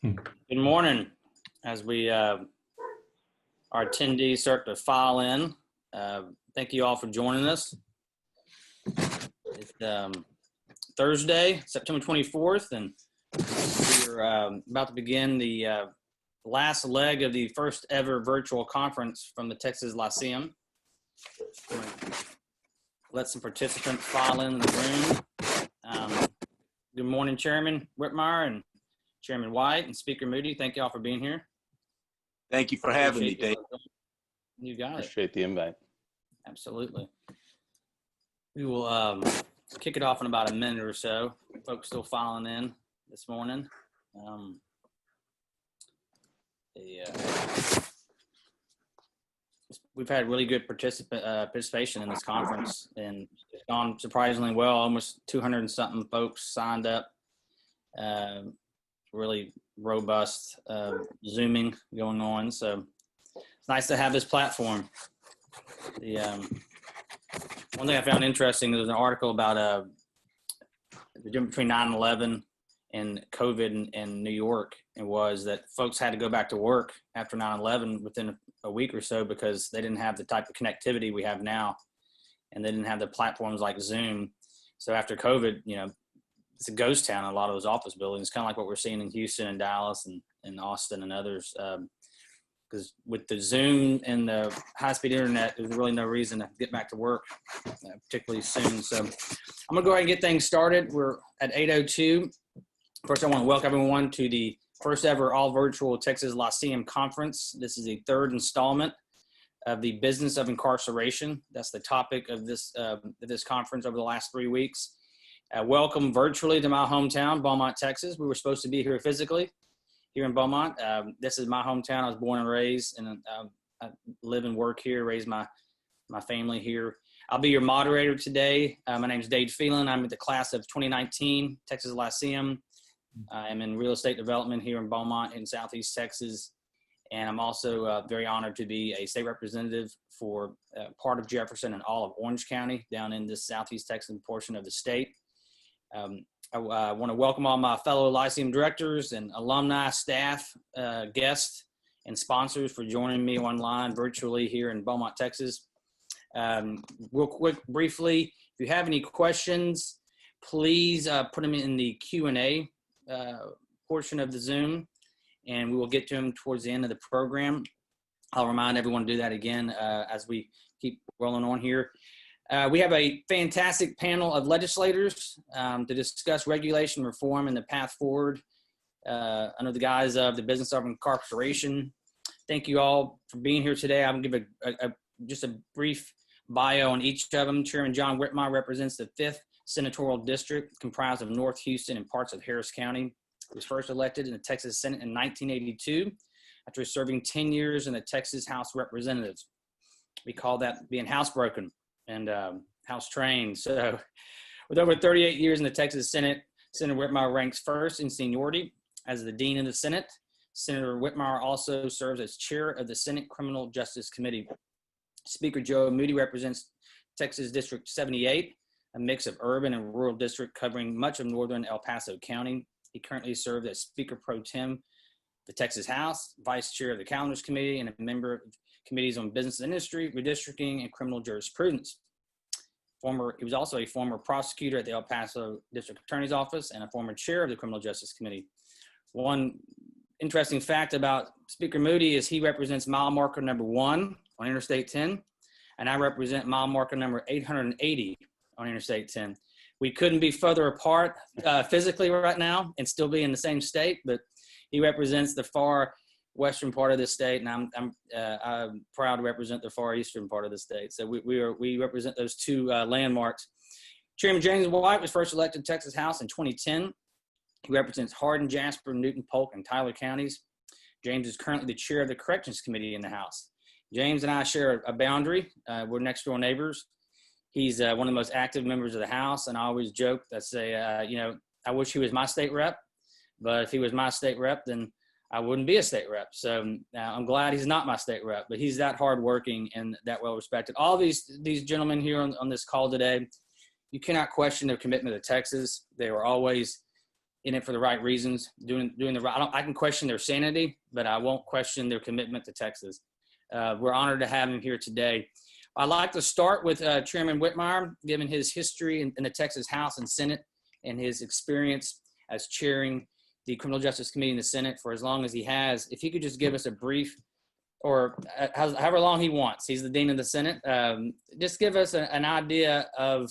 Good morning. As we our attendees start to file in, thank you all for joining us. It's Thursday, September 24th, and we're about to begin the last leg of the first ever virtual conference from the Texas Lyceum. Let some participants file in the room. Good morning, Chairman Whitmire and Chairman White and Speaker Moody. Thank you all for being here. Thank you for having me, Dave. You got it. Appreciate the invite. Absolutely. We will kick it off in about a minute or so. Folks still filing in this morning. We've had really good participation in this conference, and it's gone surprisingly well. Almost 200 and something folks signed up. Really robust Zooming going on. So it's nice to have this platform. The one thing I found interesting, there was an article about the difference between 9/11 and COVID in New York. It was that folks had to go back to work after 9/11 within a week or so because they didn't have the type of connectivity we have now, and they didn't have the platforms like Zoom. So after COVID, it's a ghost town in a lot of those office buildings, kind of like what we're seeing in Houston and Dallas and Austin and others. Because with the Zoom and the high-speed internet, there's really no reason to get back to work, particularly soon. So I'm going to go ahead and get things started. We're at 8:02. First, I want to welcome everyone to the first ever all-virtual Texas Lyceum Conference. This is the third installment of the business of incarceration. That's the topic of this conference over the last 3 weeks. Welcome virtually to my hometown, Beaumont, Texas. We were supposed to be here physically, here in Beaumont. This is my hometown. I was born and raised, and I live and work here, raised my family here. I'll be your moderator today. My name is Dave Phelan. I'm at the class of 2019, Texas Lyceum. I'm in real estate development here in Beaumont in Southeast Texas. And I'm also very honored to be a state representative for part of Jefferson and all of Orange County down in this Southeast Texan portion of the state. I want to welcome all my fellow Lyceum directors and alumni, staff, guests, and sponsors for joining me online virtually here in Beaumont, Texas. Real quick, briefly, if you have any questions, please put them in the Q&A portion of the Zoom, and we will get to them towards the end of the program. I'll remind everyone to do that again as we keep rolling on here. We have a fantastic panel of legislators to discuss regulation reform and the path forward under the guise of the business of incarceration. Thank you all for being here today. I'm going to give just a brief bio on each of them. Chairman John Whitmire represents the 5th Senatorial District, comprised of North Houston and parts of Harris County. He was first elected in the Texas Senate in 1982 after serving 10 years in the Texas House of Representatives. We call that being housebroken and house trained. So with over 38 years in the Texas Senate, Senator Whitmire ranks first in seniority as the Dean of the Senate. Senator Whitmire also serves as chair of the Senate Criminal Justice Committee. Speaker Joe Moody represents Texas District 78, a mix of urban and rural district covering much of northern El Paso County. He currently serves as Speaker Pro Tem of the Texas House, Vice Chair of the Calendars Committee, and a member of committees on business and industry, redistricting, and criminal jurisprudence. He was also a former prosecutor at the El Paso District Attorney's Office and a former chair of the Criminal Justice Committee. One interesting fact about Speaker Moody is he represents mile marker number 1 on Interstate 10, and I represent mile marker number 880 on Interstate 10. We couldn't be further apart physically right now and still be in the same state, but he represents the far western part of the state, and I'm proud to represent the far eastern part of the state. So we represent those two landmarks. Chairman James White was first elected to Texas House in 2010. He represents Hardin, Jasper, Newton, Polk, and Tyler counties. James is currently the chair of the Corrections Committee in the House. James and I share a boundary. We're next door neighbors. He's one of the most active members of the House, and I always joke, I say, I wish he was my state rep, but if he was my state rep, then I wouldn't be a state rep. So I'm glad he's not my state rep, but he's that hardworking and that well-respected. All these gentlemen here on this call today, you cannot question their commitment to Texas. They were always in it for the right reasons, doing the right. I can question their sanity, but I won't question their commitment to Texas. We're honored to have him here today. I'd like to start with Chairman Whitmire, given his history in the Texas House and Senate and his experience as chairing the Criminal Justice Committee in the Senate for as long as he has. If he could just give us a brief, or however long he wants. He's the Dean of the Senate. Just give us an idea of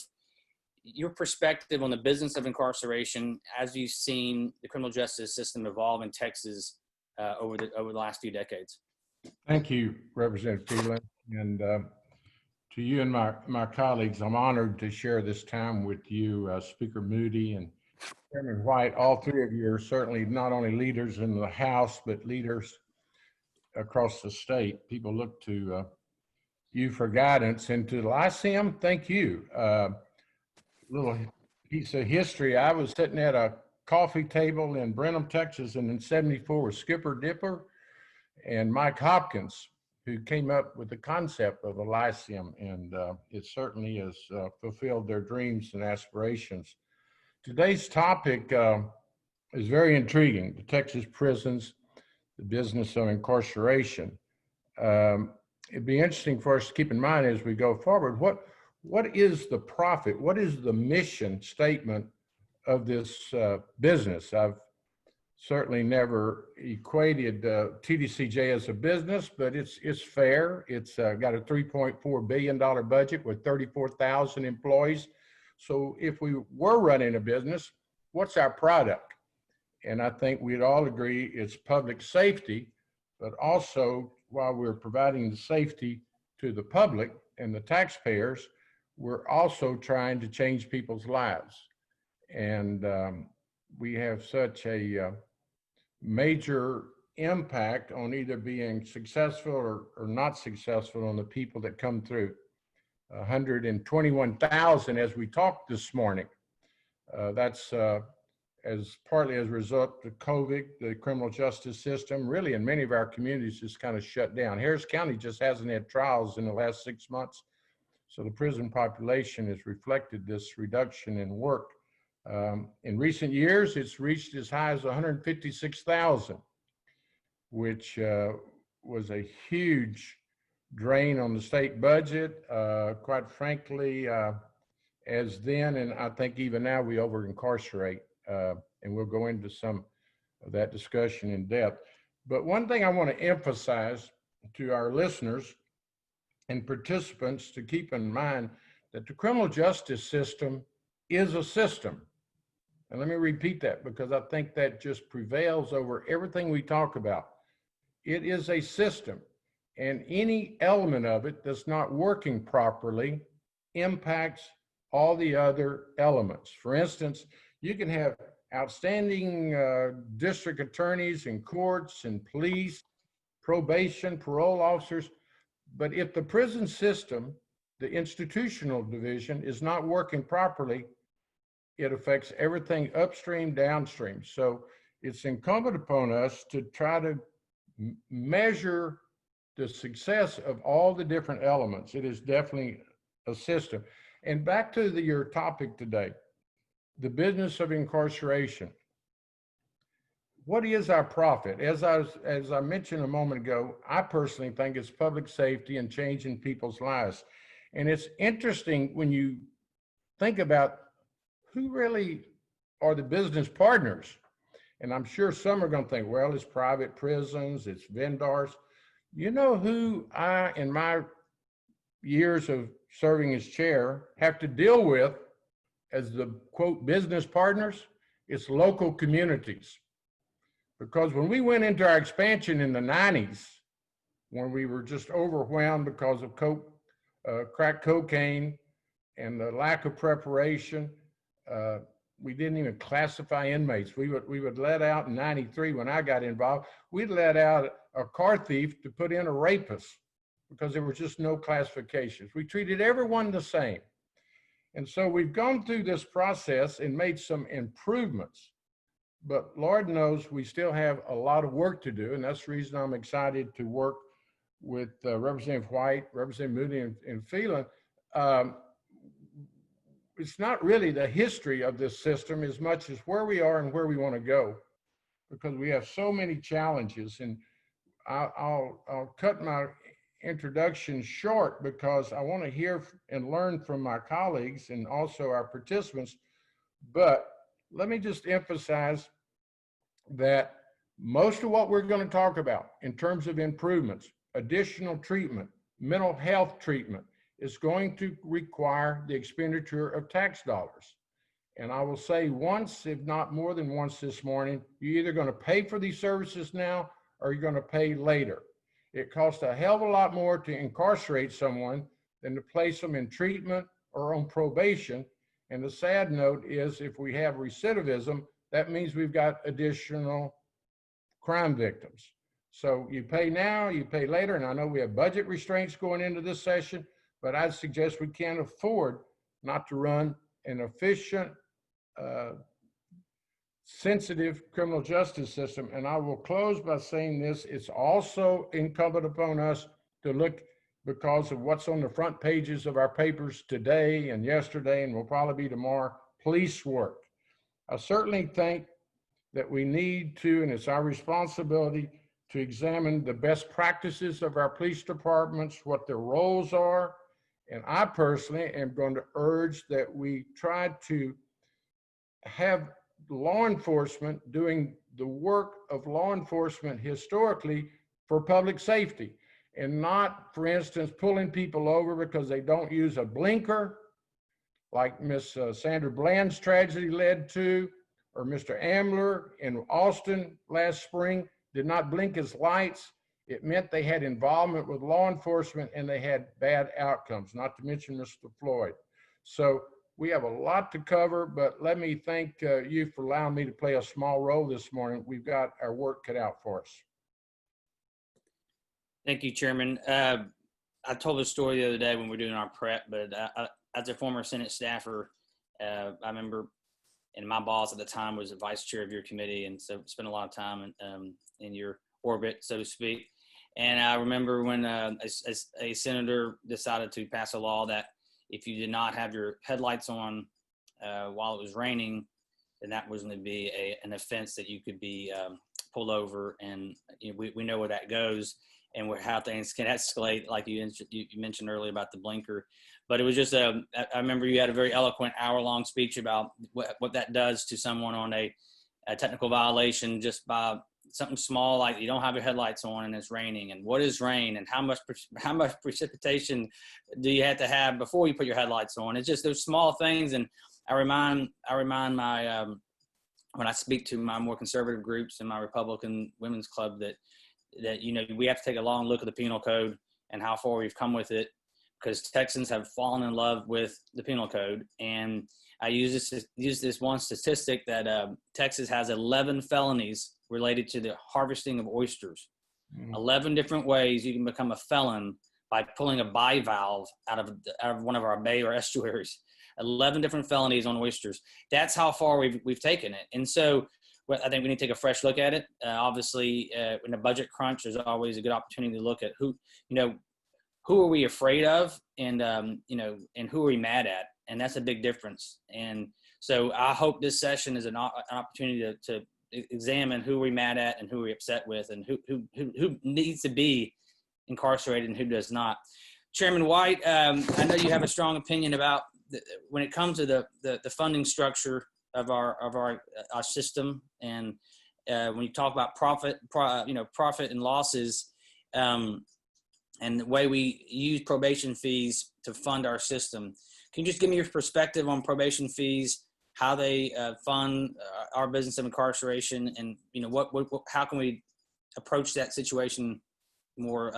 your perspective on the business of incarceration as you've seen the criminal justice system evolve in Texas over the last few decades. Thank you, Representative Phelan. And to you and my colleagues, I'm honored to share this time with you, Speaker Moody and Chairman White. All three of you are certainly not only leaders in the House, but leaders across the state. People look to you for guidance. And to the Lyceum, thank you. Little piece of history. I was sitting at a coffee table in Brenham, Texas, and in '74 with Skipper Dipper and Mike Hopkins, who came up with the concept of a Lyceum, and it certainly has fulfilled their dreams and aspirations. Today's topic is very intriguing: the Texas prisons, the business of incarceration. It'd be interesting for us to keep in mind as we go forward, what is the profit? What is the mission statement of this business? I've certainly never equated TDCJ as a business, but it's fair. It's got a $3.4 billion budget with 34,000 employees. So if we were running a business, what's our product? And I think we'd all agree it's public safety, but also while we're providing the safety to the public and the taxpayers, we're also trying to change people's lives. And we have such a major impact on either being successful or not successful on the people that come through. 121,000 as we talked this morning. That's as partly as a result of COVID, the criminal justice system really in many of our communities just kind of shut down. Harris County just hasn't had trials in the last 6 months. So the prison population has reflected this reduction in work. In recent years, it's reached as high as 156,000, which was a huge drain on the state budget. Quite frankly, as then, and I think even now, we over-incarcerate, and we'll go into some of that discussion in depth. But one thing I want to emphasize to our listeners and participants to keep in mind that the criminal justice system is a system. And let me repeat that because I think that just prevails over everything we talk about. It is a system, and any element of it that's not working properly impacts all the other elements. For instance, you can have outstanding district attorneys and courts and police, probation, parole officers, but if the prison system, the institutional division, is not working properly, it affects everything upstream, downstream. So it's incumbent upon us to try to measure the success of all the different elements. It is definitely a system. And back to your topic today, the business of incarceration. What is our profit? As I mentioned a moment ago, I personally think it's public safety and changing people's lives. And it's interesting when you think about who really are the business partners. And I'm sure some are going to think, well, it's private prisons, it's vendors. You know who I, in my years of serving as chair, have to deal with as the, quote, business partners? It's local communities. Because when we went into our expansion in the 90s, when we were just overwhelmed because of crack cocaine and the lack of preparation, we didn't even classify inmates. We would let out in 93 when I got involved, we'd let out a car thief to put in a rapist because there was just no classifications. We treated everyone the same. And so we've gone through this process and made some improvements. But Lord knows we still have a lot of work to do, and that's the reason I'm excited to work with Representative White, Representative Moody, and Phelan. it's not really the history of this system as much as where we are and where we want to go, because we have so many challenges. And I'll cut my introduction short because I want to hear and learn from my colleagues and also our participants. But let me just emphasize that most of what we're going to talk about in terms of improvements, additional treatment, mental health treatment, is going to require the expenditure of tax dollars. And I will say once, if not more than once this morning, you're either going to pay for these services now or you're going to pay later. It costs a hell of a lot more to incarcerate someone than to place them in treatment or on probation. And the sad note is, if we have recidivism, that means we've got additional crime victims. So you pay now, you pay later. And I know we have budget restraints going into this session, but I'd suggest we can't afford not to run an efficient, sensitive criminal justice system. And I will close by saying this: it's also incumbent upon us to look, because of what's on the front pages of our papers today and yesterday, and will probably be tomorrow, police work. I certainly think that we need to, and it's our responsibility, to examine the best practices of our police departments, what their roles are. And I personally am going to urge that we try to have law enforcement doing the work of law enforcement historically for public safety, and not, for instance, pulling people over because they don't use a blinker, like Miss Sandra Bland's tragedy led to, or Mr. Ambler in Austin last spring did not blink his lights. It meant they had involvement with law enforcement and they had bad outcomes, not to mention Mr. Floyd. So we have a lot to cover, but let me thank you for allowing me to play a small role this morning. We've got our work cut out for us. Thank you, Chairman. I told a story the other day when we were doing our prep, but as a former Senate staffer, I remember, and my boss at the time was the vice chair of your committee, and so spent a lot of time in your orbit, so to speak. And I remember when a senator decided to pass a law that if you did not have your headlights on while it was raining, then that was going to be an offense that you could be pulled over. And you know, we know where that goes and how things can escalate, like you mentioned earlier about the blinker. But it was just I remember you had a very eloquent hour-long speech about what that does to someone on a technical violation just by something small, like you don't have your headlights on and it's raining, and what is rain, and how much precipitation do you have to have before you put your headlights on. It's just those small things. And I remind my when I speak to my more conservative groups in my Republican Women's Club that you know, we have to take a long look at the penal code and how far we've come with it, because Texans have fallen in love with the penal code. And I use this one statistic that Texas has 11 felonies related to the harvesting of oysters. 11 different ways you can become a felon by pulling a bivalve out of one of our bay or estuaries. 11 different felonies on oysters. That's how far we've taken it. And so I think we need to take a fresh look at it. Obviously, in a budget crunch, there's always a good opportunity to look at who are we afraid of, and and who are we mad at, and that's a big difference. And so I hope this session is an opportunity to examine who we're mad at and who we're upset with, and who needs to be incarcerated and who does not. Chairman White, I know you have a strong opinion about when it comes to the funding structure of our system, and when you talk about profit and losses, and the way we use probation fees to fund our system. Can you just give me your perspective on probation fees, how they fund our business of incarceration, and how can we approach that situation more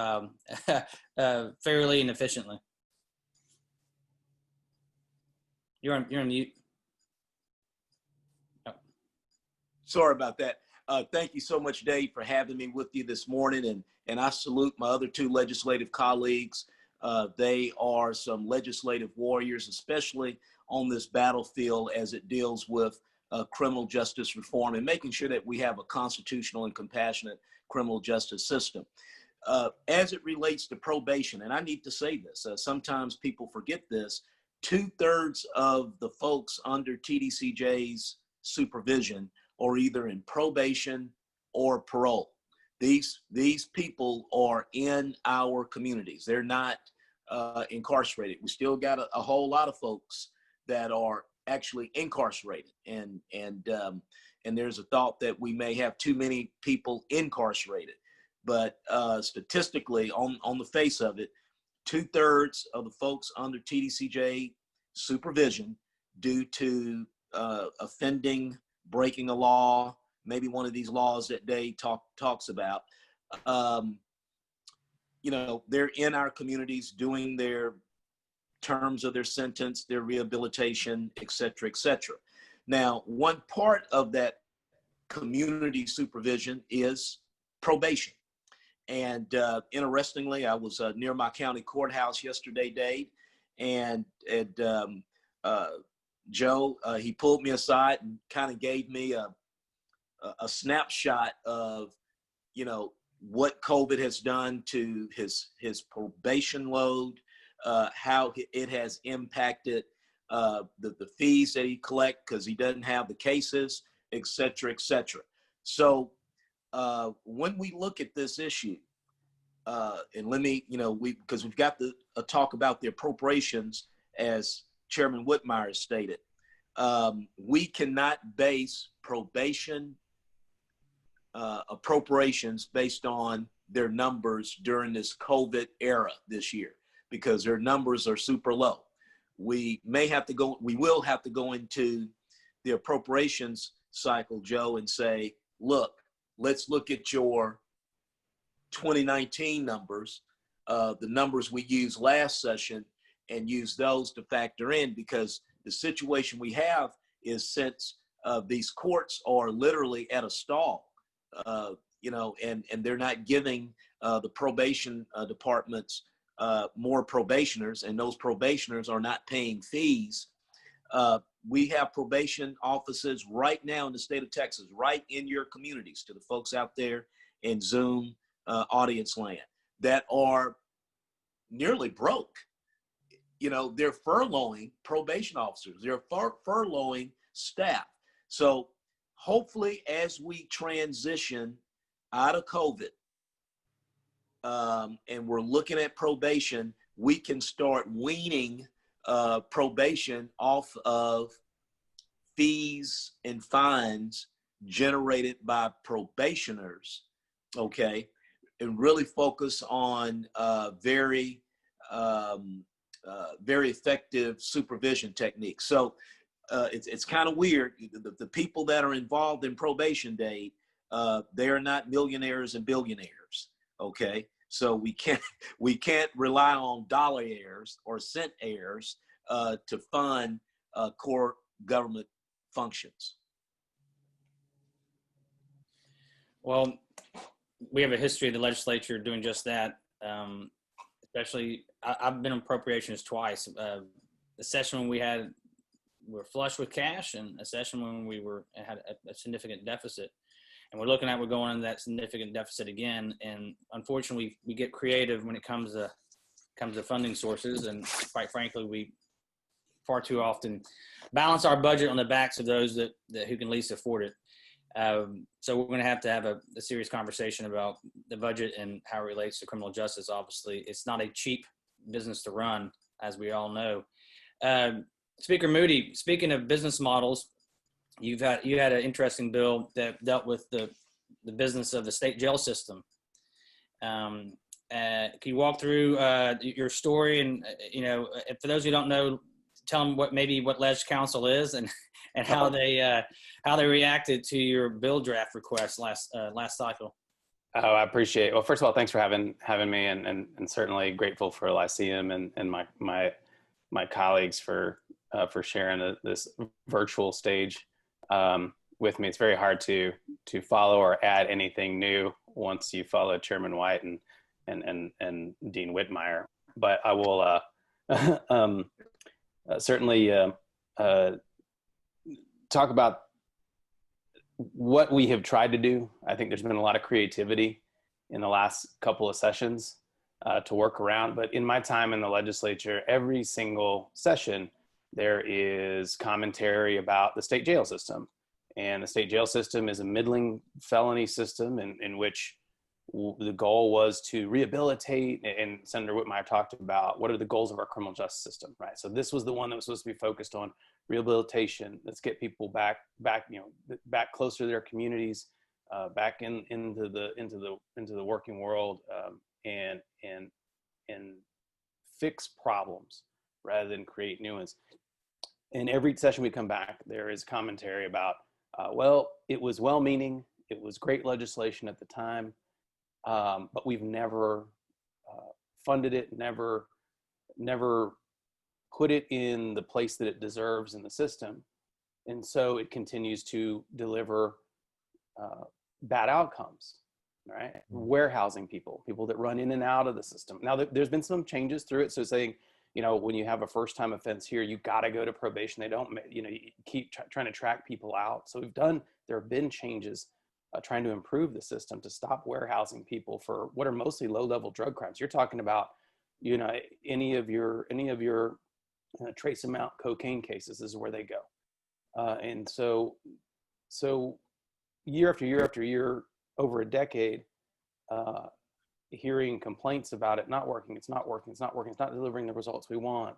fairly and efficiently? You're on mute. Oh. Sorry about that. Thank you so much, Dave, for having me with you this morning. And I salute my other two legislative colleagues. They are some legislative warriors, especially on this battlefield as it deals with criminal justice reform and making sure that we have a constitutional and compassionate criminal justice system. As it relates to probation, and I need to say this, sometimes people forget this, 2/3 of the folks under TDCJ's supervision are either in probation or parole. These people are in our communities. They're not incarcerated. We still got a whole lot of folks that are actually incarcerated, and there's a thought that we may have too many people incarcerated. But statistically, on the face of it, 2/3 of the folks under TDCJ supervision, due to offending, breaking a law, maybe one of these laws that Dave talks about, they're in our communities doing their terms of their sentence, their rehabilitation, et cetera, et cetera. Now, one part of that community supervision is probation. And interestingly, I was near my county courthouse yesterday, Dave, and Joe, he pulled me aside and kind of gave me a snapshot of, what COVID has done to his probation load, how it has impacted the fees that he collects because he doesn't have the cases, et cetera, et cetera. So when we look at this issue, and let me, because we've got a talk about the appropriations, as Chairman Whitmire stated, we cannot base probation appropriations based on their numbers during this COVID era this year, because their numbers are super low. We will have to go into the appropriations cycle, Joe, and say, look, let's look at your 2019 numbers, the numbers we used last session, and use those to factor in, because the situation we have is, since these courts are literally at a stall, and they're not giving the probation departments more probationers, and those probationers are not paying fees. We have probation offices right now in the state of Texas, right in your communities, to the folks out there in Zoom audience land, that are nearly broke. They're furloughing probation officers. They're furloughing staff. So hopefully, as we transition out of COVID, and we're looking at probation, we can start weaning probation off of fees and fines generated by probationers, okay, and really focus on very effective supervision techniques. So it's kind of weird. The people that are involved in probation, Dave, they are not millionaires and billionaires. Okay, so we can't rely on dollar heirs or cent heirs to fund core government functions. Well, we have a history of the legislature doing just that. Especially, I've been in appropriations twice. The session when we were flush with cash, and a session when we had a significant deficit. And we're going into that significant deficit again. And unfortunately, we get creative when it comes to funding sources. And quite frankly, we far too often balance our budget on the backs of those that who can least afford it. So we're going to have a serious conversation about the budget and how it relates to criminal justice. Obviously, it's not a cheap business to run, as we all know. Speaker Moody, speaking of business models, you had an interesting bill that dealt with the business of the state jail system. Can you walk through your story, and for those who don't know, tell them what Ledge Council is and how they reacted to your bill draft request last cycle. Oh, I appreciate it. Well, first of all, thanks for having me, and certainly grateful for Lyceum and my colleagues for sharing this virtual stage with me. It's very hard to follow or add anything new once you follow Chairman White and Dean Whitmire. But I will certainly talk about what we have tried to do. I think there's been a lot of creativity in the last couple of sessions to work around. But in my time in the legislature, every single session, there is commentary about the state jail system. And the state jail system is a middling felony system in which the goal was to rehabilitate, and Senator Whitmire talked about what are the goals of our criminal justice system, right? So this was the one that was supposed to be focused on rehabilitation. Let's get people back, back closer to their communities, back into the working world, and fix problems rather than create new ones. And every session we come back, there is commentary about, well, it was well-meaning, it was great legislation at the time, but we've never funded it, never put it in the place that it deserves in the system. And so it continues to deliver bad outcomes, right? Warehousing people that run in and out of the system. Now, there's been some changes through it. So saying, you know, when you have a first-time offense here, you got to go to probation. They don't, you know, you keep trying to track people out. So there have been changes trying to improve the system to stop warehousing people for what are mostly low-level drug crimes. You're talking about, you know, any of your trace amount cocaine cases is where they go. And so year after year after year, over a decade, hearing complaints about it not working, it's not delivering the results we want,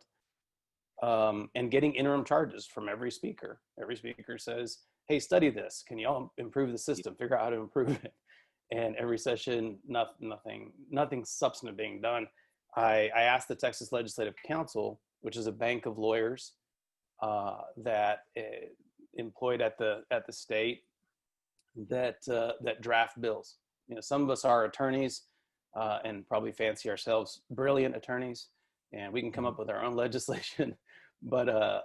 and getting interim charges from every speaker. Every speaker says, hey, study this. Can y'all improve the system? Figure out how to improve it. And every session, nothing substantive being done. I asked the Texas Legislative Council, which is a bank of lawyers that employed at the state that draft bills. You know, some of us are attorneys and probably fancy ourselves brilliant attorneys, and we can come up with our own legislation. But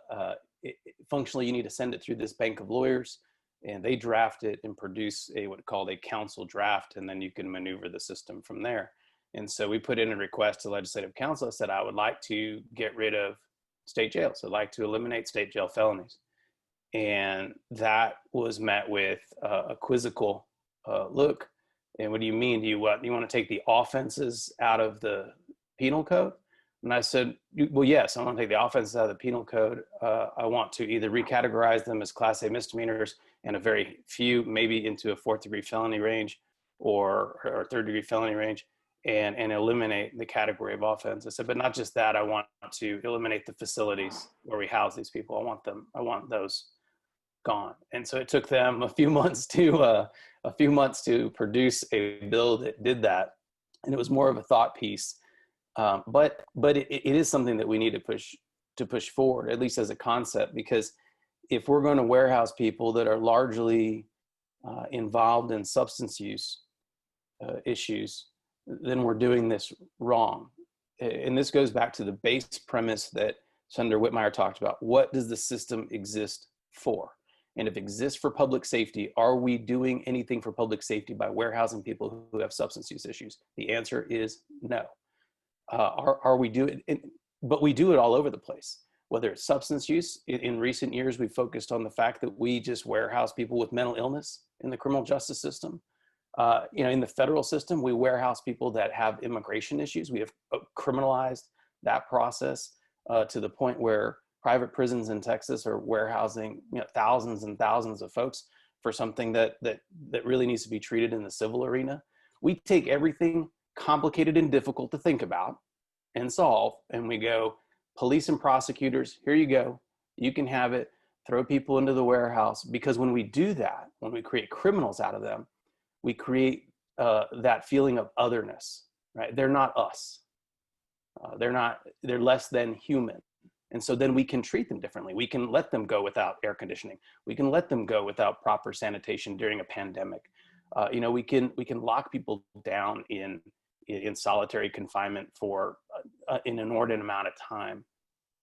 functionally, you need to send it through this bank of lawyers, and they draft it and produce what's called a council draft, and then you can maneuver the system from there. And so we put in a request to Legislative Council. I said, I would like to get rid of state jails. I'd like to eliminate state jail felonies. And that was met with a quizzical look. And what do you mean? Do you want to take the offenses out of the penal code? And I said, well, yes, I want to take the offenses out of the penal code. I want to either recategorize them as Class A misdemeanors and a very few, maybe into a 4th degree felony range or 3rd degree felony range, and eliminate the category of offense. I said, but not just that, I want to eliminate the facilities where we house these people. I want those gone. And so it took them a few months to produce a bill that did that. And it was more of a thought piece. But it is something that we need to push forward, at least as a concept, because if we're going to warehouse people that are largely involved in substance use issues, then we're doing this wrong. And this goes back to the base premise that Senator Whitmire talked about. What does the system exist for? And if it exists for public safety, are we doing anything for public safety by warehousing people who have substance use issues? The answer is no. Are we doing it? But we do it all over the place. Whether it's substance use, in recent years, we've focused on the fact that we just warehouse people with mental illness in the criminal justice system. You know, in the federal system, we warehouse people that have immigration issues. We have criminalized that process to the point where private prisons in Texas are warehousing, you know, thousands and thousands of folks for something that really needs to be treated in the civil arena. We take everything complicated and difficult to think about and solve, and we go, police and prosecutors, here you go, you can have it, throw people into the warehouse. Because when we do that, when we create criminals out of them, we create that feeling of otherness, right? They're not us. They're less than human. And so then we can treat them differently. We can let them go without air conditioning. We can let them go without proper sanitation during a pandemic. You know, we can lock people down in solitary confinement for an inordinate amount of time.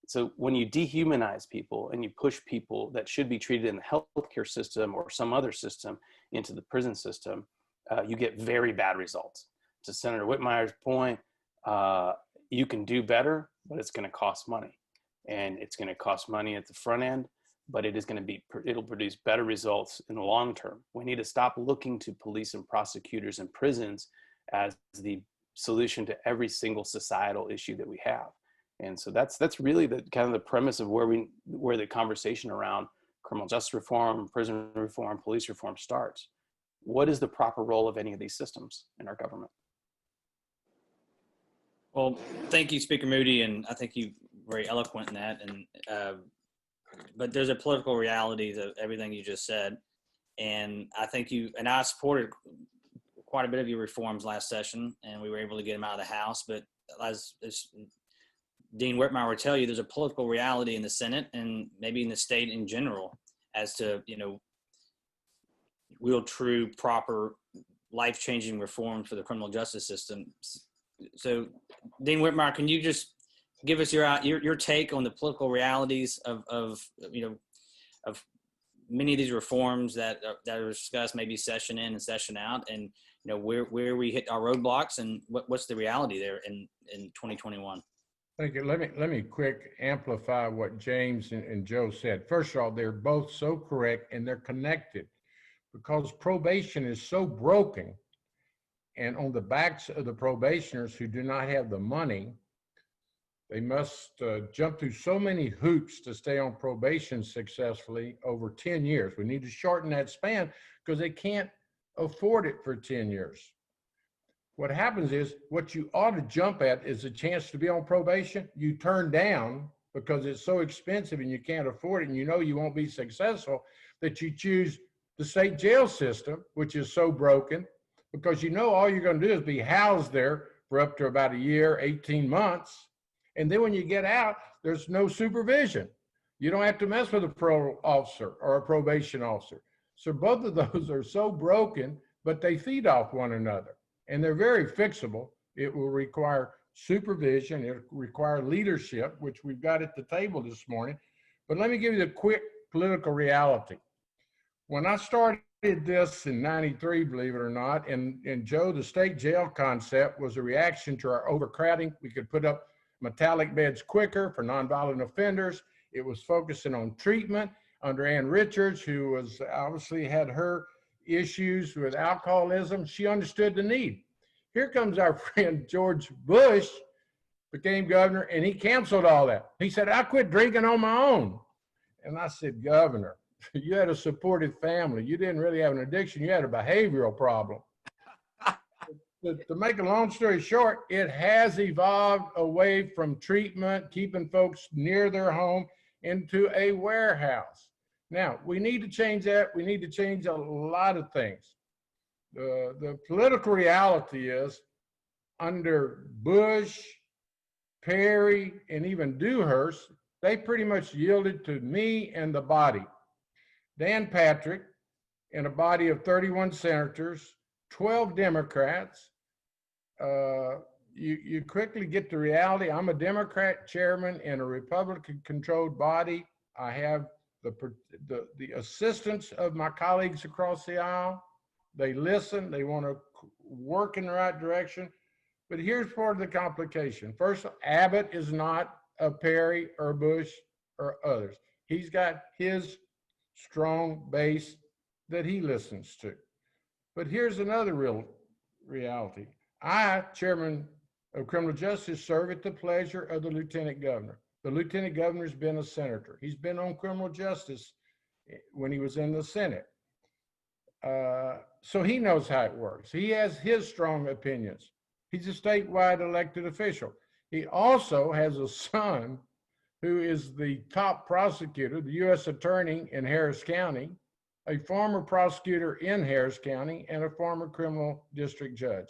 So when you dehumanize people and you push people that should be treated in the healthcare system or some other system into the prison system, you get very bad results. To Senator Whitmire's point, you can do better, but it's going to cost money. And it's going to cost money at the front end, but it'll produce better results in the long term. We need to stop looking to police and prosecutors and prisons as the solution to every single societal issue that we have. And so that's really the kind of the premise of where the conversation around criminal justice reform, prison reform, police reform starts. What is the proper role of any of these systems in our government? Well, thank you, Speaker Moody, and I think you were very eloquent in that. And but there's a political reality to everything you just said, and I think I supported quite a bit of your reforms last session, and we were able to get them out of the House. But as Dean Whitmire would tell you, there's a political reality in the Senate and maybe in the state in general as to, real, true, proper, life-changing reform for the criminal justice system. So, Dean Whitmire, can you just give us your take on the political realities of many of these reforms that are discussed, maybe session in and session out, and where we hit our roadblocks and what's the reality there in 2021? Thank you. Let me quick amplify what James and Joe said. First of all, they're both so correct and they're connected because probation is so broken, and on the backs of the probationers who do not have the money, they must jump through so many hoops to stay on probation successfully over 10 years. We need to shorten that span because they can't afford it for 10 years. What happens is what you ought to jump at is a chance to be on probation. You turn down because it's so expensive and you can't afford it and you won't be successful, that you choose the state jail system, which is so broken, because all you're going to do is be housed there for up to about a year, 18 months. And then when you get out, there's no supervision. You don't have to mess with a parole officer or a probation officer. So both of those are so broken, but they feed off one another. And they're very fixable. It will require supervision. It will require leadership, which we've got at the table this morning. But let me give you the quick political reality. When I started this in '93, believe it or not, and Joe, the state jail concept was a reaction to our overcrowding. We could put up metallic beds quicker for nonviolent offenders. It was focusing on treatment under Ann Richards, who was obviously had her issues with alcoholism. She understood the need. Here comes our friend George Bush, became governor, and he canceled all that. He said, I quit drinking on my own. And I said, Governor, you had a supportive family. You didn't really have an addiction. You had a behavioral problem. To make a long story short, it has evolved away from treatment, keeping folks near their home, into a warehouse. Now, we need to change that. We need to change a lot of things. The political reality is under Bush, Perry, and even Dewhurst, they pretty much yielded to me and the body. Dan Patrick, in a body of 31 senators, 12 Democrats, you quickly get the reality. I'm a Democrat chairman in a Republican-controlled body. I have the assistance of my colleagues across the aisle. They listen. They want to work in the right direction. But here's part of the complication. First, Abbott is not a Perry or Bush or others. He's got his strong base that he listens to. But here's another real reality. I, chairman of criminal justice, serve at the pleasure of the lieutenant governor. The lieutenant governor's been a senator. He's been on criminal justice when he was in the Senate. So he knows how it works. He has his strong opinions. He's a statewide elected official. He also has a son who is the top prosecutor, the U.S. attorney in Harris County, a former prosecutor in Harris County, and a former criminal district judge.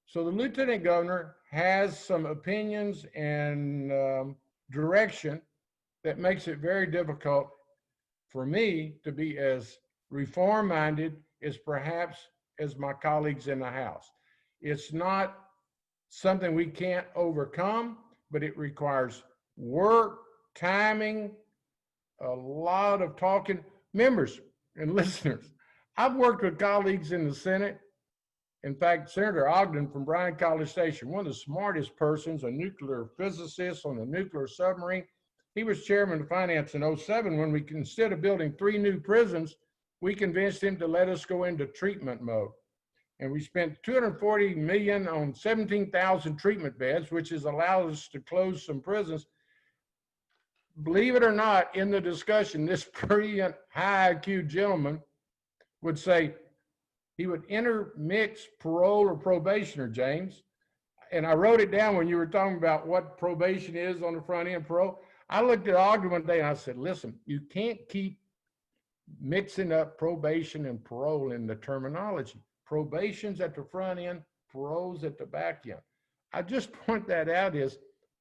So the lieutenant governor has some opinions and direction that makes it very difficult for me to be as reform-minded as perhaps as my colleagues in the House. It's not something we can't overcome, but it requires work, timing, a lot of talking. Members and listeners, I've worked with colleagues in the Senate. In fact, Senator Ogden from Bryan College Station, one of the smartest persons, a nuclear physicist on a nuclear submarine. He was chairman of finance in '07 when we, instead of building 3 new prisons, we convinced him to let us go into treatment mode. and we spent $240 million on 17,000 treatment beds, which has allowed us to close some prisons. Believe it or not, in the discussion, this brilliant, high IQ gentleman would say he would intermix parole or probation, or James. And I wrote it down when you were talking about what probation is on the front end, parole. I looked at the argument day and I said, listen, you can't keep mixing up probation and parole in the terminology. Probation's at the front end, parole's at the back end. I just point that out is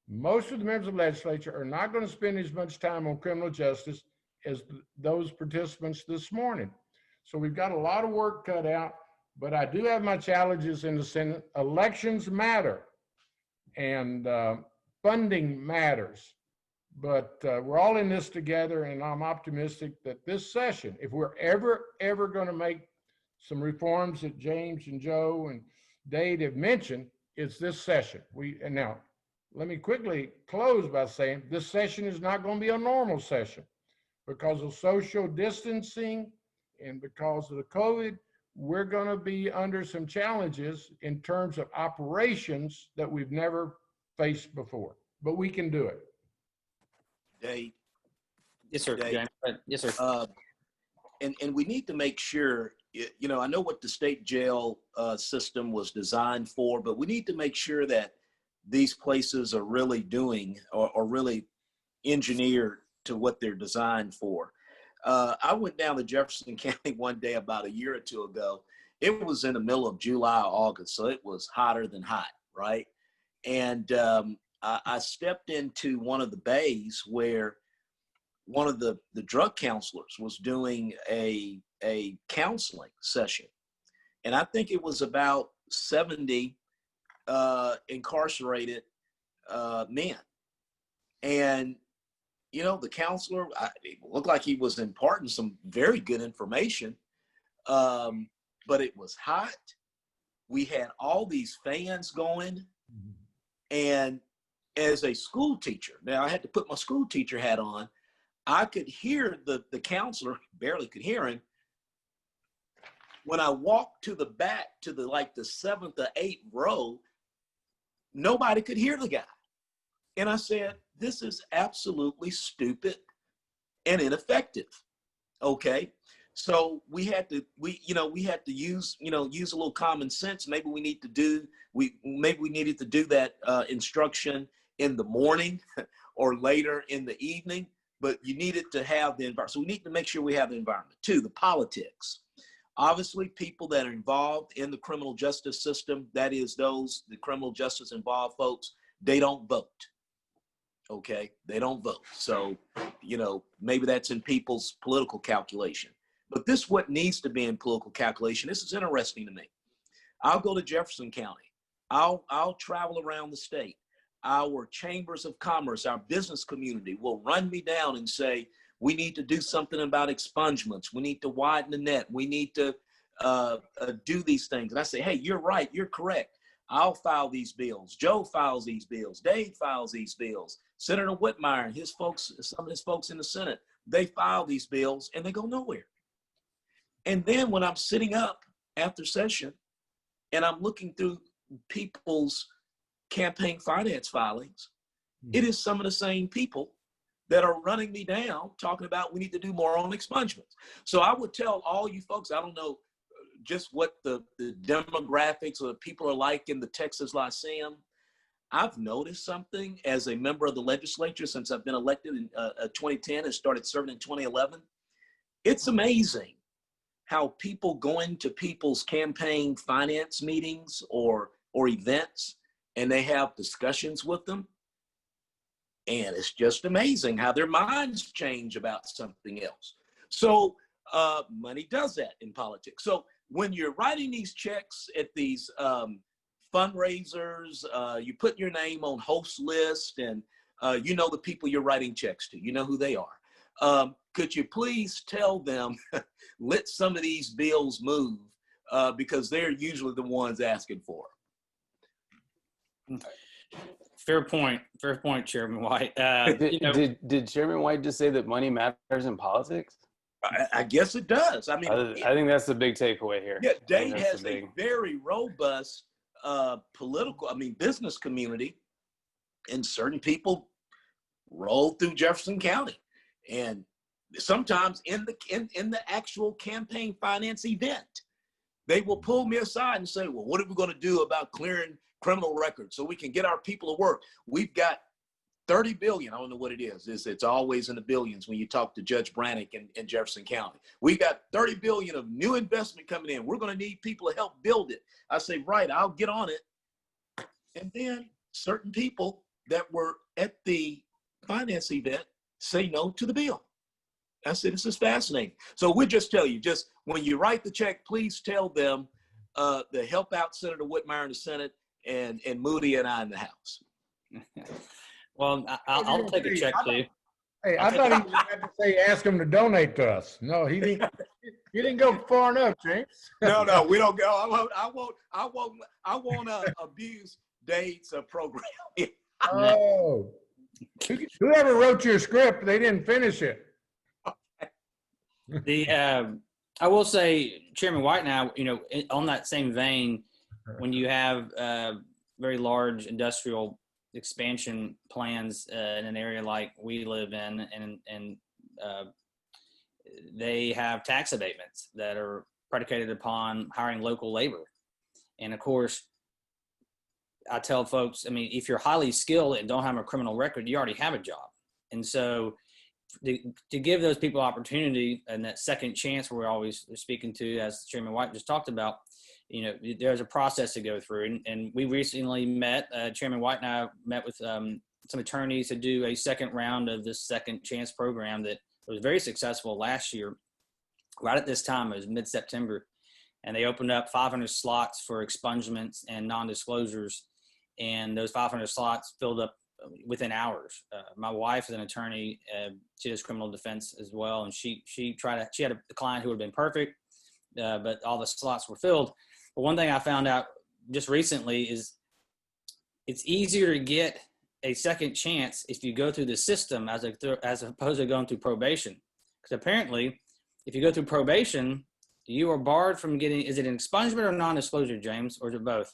most of the members of the legislature are not going to spend as much time on criminal justice as those participants this morning. So we've got a lot of work cut out, but I do have my challenges in the Senate. Elections matter, and funding matters. But we're all in this together, and I'm optimistic that this session, if we're ever going to make some reforms that James and Joe and Dade have mentioned, it's this session. And now, let me quickly close by saying this session is not going to be a normal session because of social distancing and because of the COVID. We're going to be under some challenges in terms of operations that we've never faced before, but we can do it. Dave. Yes, sir. Dave. Yes, sir. And we need to make sure, you know, I know what the state jail system was designed for, but we need to make sure that these places are really doing or really engineered to what they're designed for. I went down to Jefferson County one day about a year or two ago. It was in the middle of July, August, so it was hotter than hot, right? And I stepped into one of the bays where one of the drug counselors was doing a counseling session. And I think it was about 70 incarcerated men. And, you know, the counselor, it looked like he was imparting some very good information, but it was hot. We had all these fans going. And as a school teacher, now I had to put my school teacher hat on, I could hear the counselor, barely could hear him. When I walked to the back to the 7th or 8th row, nobody could hear the guy. And I said, this is absolutely stupid and ineffective. Okay. So we had to use a little common sense. Maybe we needed to do that instruction in the morning or later in the evening, but you needed to have the environment. So we need to make sure we have the environment. 2, the politics. Obviously, people that are involved in the criminal justice system, that is the criminal justice involved folks, they don't vote. Okay, they don't vote. So, you know, maybe that's in people's political calculation. But this is what needs to be in political calculation. This is interesting to me. I'll go to Jefferson County. I'll travel around the state. Our chambers of commerce, our business community will run me down and say, we need to do something about expungements. We need to widen the net. We need to do these things. And I say, hey, you're right. You're correct. I'll file these bills. Joe files these bills. Dave files these bills. Senator Whitmire and his folks, some of his folks in the Senate, they file these bills and they go nowhere. And then when I'm sitting up after session and I'm looking through people's campaign finance filings, it is some of the same people that are running me down talking about we need to do more on expungements. So I would tell all you folks, I don't know just what the demographics or the people are like in the Texas Lyceum. I've noticed something as a member of the legislature since I've been elected in 2010 and started serving in 2011. It's amazing how people go into people's campaign finance meetings or events and they have discussions with them. And it's just amazing how their minds change about something else. So money does that in politics. So when you're writing these checks at these fundraisers, you put your name on host list and you know the people you're writing checks to, you know who they are. Could you please tell them, let some of these bills move because they're usually the ones asking for them. Fair point, Chairman White. Did Chairman White just say that money matters in politics? I guess it does. I mean, I think that's the big takeaway here. yeah, I think Dade that's has the a very robust business community, and certain people roll through Jefferson County. And sometimes in the actual campaign finance event, they will pull me aside and say, well, what are we going to do about clearing criminal records so we can get our people to work? We've got 30 billion. I don't know what it is. It's always in the billions when you talk to Judge Brannick in Jefferson County. We got 30 billion of new investment coming in. We're going to need people to help build it. I say, right, I'll get on it. And then certain people that were at the finance event say no to the bill. I said, this is fascinating. So we'll just tell you, just when you write the check, please tell them the help out Senator Whitmire in the Senate and Moody and I in the House. Well, I'll take a check too. Hey, I thought he was about to say, ask him to donate to us. No, he didn't go far enough, James. No, we don't go. I won't abuse Dade's program. Oh, whoever wrote your script, they didn't finish it. I will say, Chairman White now, on that same vein, when you have very large industrial expansion plans in an area like we live in, and they have tax abatements that are predicated upon hiring local labor. And of course, I tell folks, I mean, if you're highly skilled and don't have a criminal record, you already have a job. And so to give those people opportunity and that second chance we're always speaking to, as Chairman White just talked about, there's a process to go through. And we recently met, Chairman White and I met with some attorneys to do a second round of this second chance program that was very successful last year. Right at this time, it was mid-September, and they opened up 500 slots for expungements and non-disclosures. And those 500 slots filled up within hours. My wife is an attorney. She does criminal defense as well. And she had a client who would have been perfect, but all the slots were filled. But one thing I found out just recently is it's easier to get a second chance if you go through the system as opposed to going through probation. Because apparently, if you go through probation, you are barred from getting, is it an expungement or non-disclosure, James, or is it both?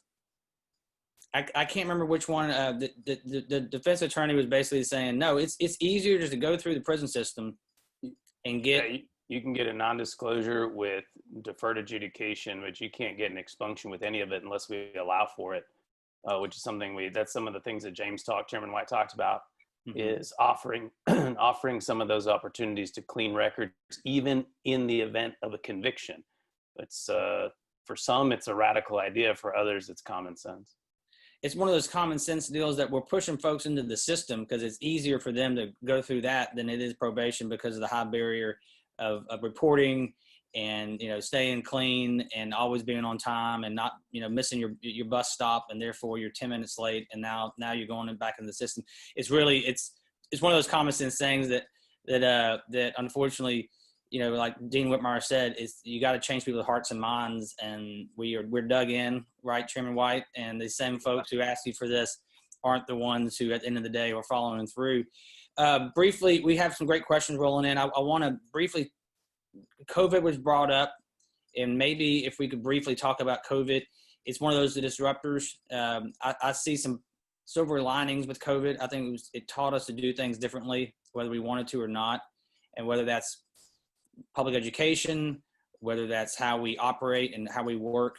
I can't remember which one. The defense attorney was basically saying, no, it's easier just to go through the prison system and get. Yeah, you can get a non-disclosure with deferred adjudication, but you can't get an expunction with any of it unless we allow for it, which is something that's some of the things that Chairman White talked about, is offering some of those opportunities to clean records, even in the event of a conviction. It's for some, it's a radical idea. For others, it's common sense. It's one of those common sense deals that we're pushing folks into the system because it's easier for them to go through that than it is probation because of the high barrier of reporting and, staying clean and always being on time and not, missing your bus stop and therefore you're 10 minutes late and now you're going back into the system. It's really, it's one of those common sense things that unfortunately, like Dean Whitmire said, is you got to change people's hearts and minds, and we're dug in, right, Chairman White? And the same folks who asked you for this aren't the ones who, at the end of the day, are following through. Briefly, we have some great questions rolling in. I want to briefly, COVID was brought up, and maybe if we could briefly talk about COVID, it's one of those disruptors. I see some silver linings with COVID. I think it taught us to do things differently, whether we wanted to or not, and whether that's public education, whether that's how we operate and how we work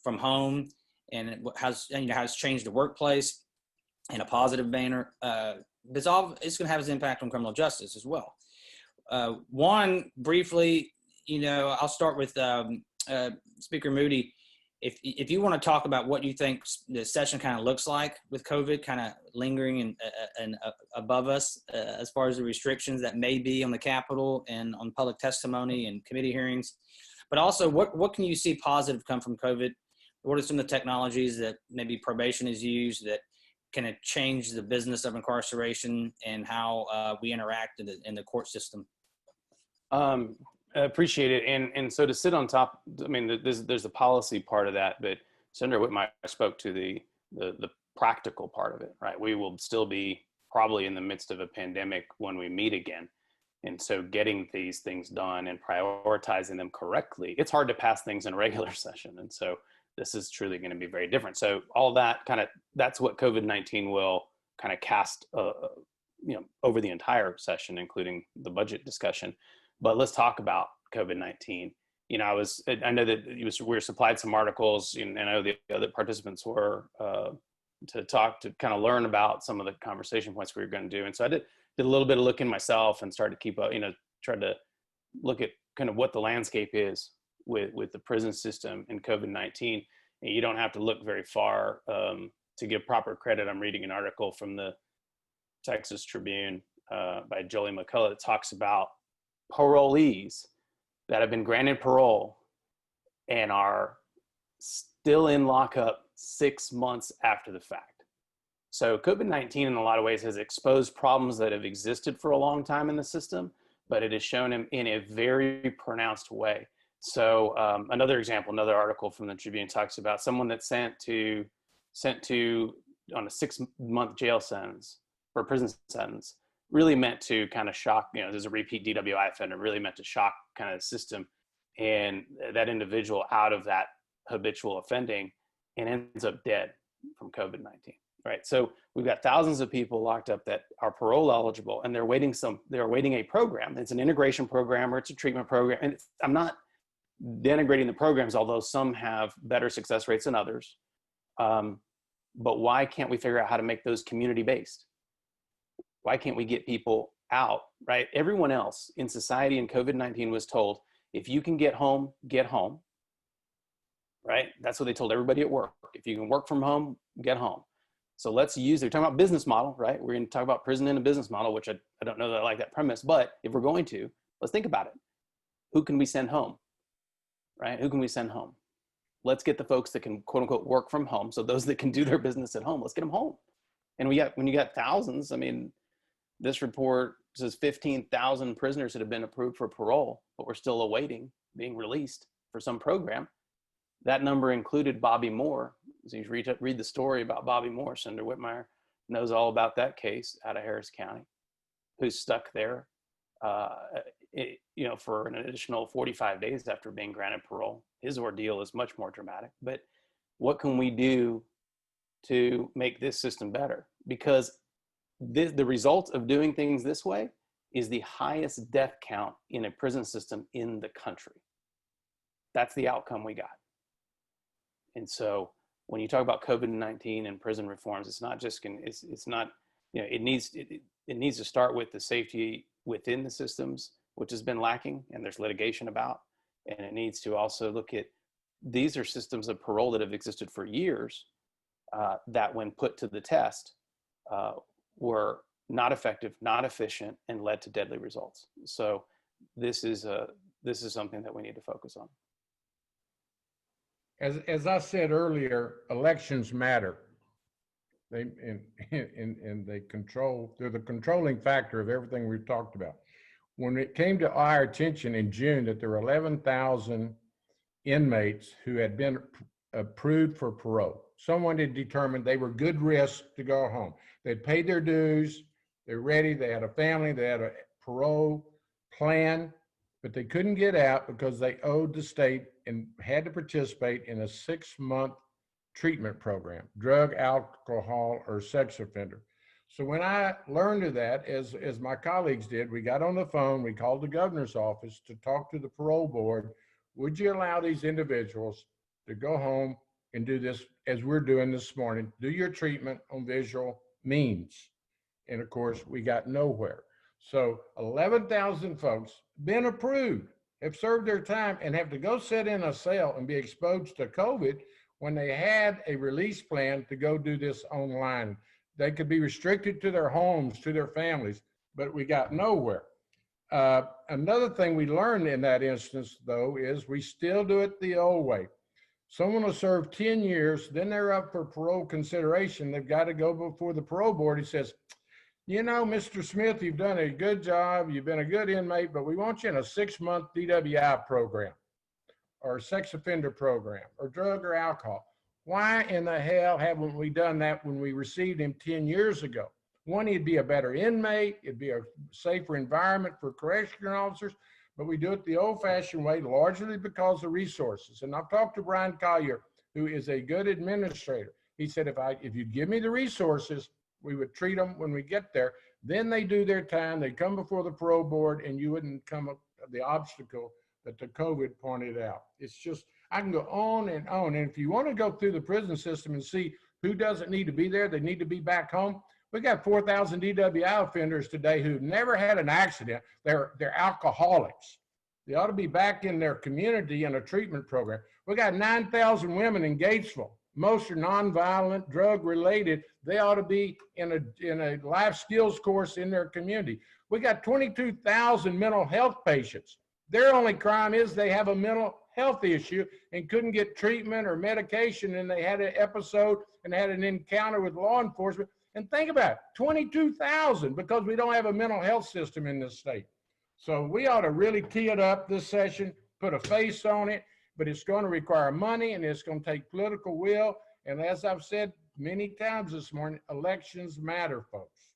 from home, and it has changed the workplace in a positive manner. It's going to have its impact on criminal justice as well. One, briefly, I'll start with Speaker Moody. If you want to talk about what you think the session kind of looks like with COVID kind of lingering and above us as far as the restrictions that may be on the Capitol and on public testimony and committee hearings, but also what can you see positive come from COVID? What are some of the technologies that maybe probation is used that can change the business of incarceration and how we interact in the court system? I appreciate it. And so to sit on top, I mean, there's a policy part of that, but Senator Whitmire spoke to the practical part of it, right? We will still be probably in the midst of a pandemic when we meet again. And so getting these things done and prioritizing them correctly, it's hard to pass things in a regular session. And so this is truly going to be very different. So all that that's what COVID-19 will kind of cast, over the entire session, including the budget discussion. But let's talk about COVID-19. I know that we were supplied some articles, and I know the other participants were, to kind of learn about some of the conversation points we were going to do. And so I did a little bit of looking myself and started to keep up, tried to look at kind of what the landscape is with the prison system and COVID-19. And you don't have to look very far to give proper credit. I'm reading an article from the Texas Tribune by Jolie McCullough that talks about parolees that have been granted parole and are still in lockup 6 months after the fact. So COVID-19 in a lot of ways has exposed problems that have existed for a long time in the system, but it has shown them in a very pronounced way. So another article from the Tribune talks about someone that's sent to on a 6-month jail sentence or prison sentence, really meant to kind of shock, there's a repeat DWI offender, really meant to shock kind of the system and that individual out of that habitual offending, and ends up dead from COVID-19, right? So we've got thousands of people locked up that are parole eligible, and they're awaiting a program. It's an integration program or it's a treatment program. And I'm not denigrating the programs, although some have better success rates than others. But why can't we figure out how to make those community-based? Why can't we get people out, right? Everyone else in society in COVID-19 was told, if you can get home, right? That's what they told everybody at work. If you can work from home, get home. So they're talking about business model, right? We're going to talk about prison in a business model, which I don't know that I like that premise, but if we're going to, let's think about it. Who can we send home, right? Who can we send home? Let's get the folks that can quote unquote work from home. So those that can do their business at home, let's get them home. And when you got thousands, this report says 15,000 prisoners that have been approved for parole, but we're still awaiting being released for some program. That number included Bobby Moore. So you read the story about Bobby Moore. Senator Whitmire knows all about that case out of Harris County, who's stuck there, for an additional 45 days after being granted parole. His ordeal is much more dramatic. But what can we do to make this system better? Because the result of doing things this way is the highest death count in a prison system in the country. That's the outcome we got. And so when you talk about COVID-19 and prison reforms, it's not just, it needs to start with the safety within the systems, which has been lacking and there's litigation about. And it needs to also look at, these are systems of parole that have existed for years that when put to the test were not effective, not efficient, and led to deadly results. So this is something that we need to focus on. As I said earlier, elections matter. They're the controlling factor of everything we've talked about. When it came to our attention in June that there were 11,000 inmates who had been approved for parole, someone had determined they were good risks to go home. They'd paid their dues, they're ready, they had a family, they had a parole plan, but they couldn't get out because they owed the state and had to participate in a 6-month treatment program, drug, alcohol, or sex offender. So when I learned of that, as my colleagues did, we got on the phone, we called the governor's office to talk to the parole board. Would you allow these individuals to go home and do this as we're doing this morning, do your treatment on visual means? And of course, we got nowhere. So 11,000 folks been approved, have served their time, and have to go sit in a cell and be exposed to COVID when they had a release plan to go do this online. They could be restricted to their homes, to their families, but we got nowhere. Another thing we learned in that instance, though, is we still do it the old way. Someone will serve 10 years, then they're up for parole consideration. They've got to go before the parole board. He says, you know, Mr. Smith, you've done a good job. You've been a good inmate, but we want you in a 6-month DWI program or a sex offender program or drug or alcohol. Why in the hell haven't we done that when we received him 10 years ago? One, it'd be a better inmate. It'd be a safer environment for correctional officers. But we do it the old-fashioned way, largely because of resources. And I've talked to Brian Collier, who is a good administrator. He said, if you give me the resources, we would treat them when we get there. Then they do their time. They come before the parole board, and you wouldn't come up the obstacle that the COVID pointed out. It's just, I can go on and on. And if you want to go through the prison system and see who doesn't need to be there, they need to be back home. We got 4,000 DWI offenders today who've never had an accident. They're alcoholics. They ought to be back in their community in a treatment program. We got 9,000 women in Gatesville. Most are nonviolent, drug related. They ought to be in a life skills course in their community. We got 22,000 mental health patients. Their only crime is they have a mental health issue and couldn't get treatment or medication, and they had an episode and had an encounter with law enforcement. And think about it, 22,000, because we don't have a mental health system in this state. So we ought to really tee it up this session, put a face on it, but it's going to require money, and it's going to take political will. And as I've said many times this morning, elections matter, folks.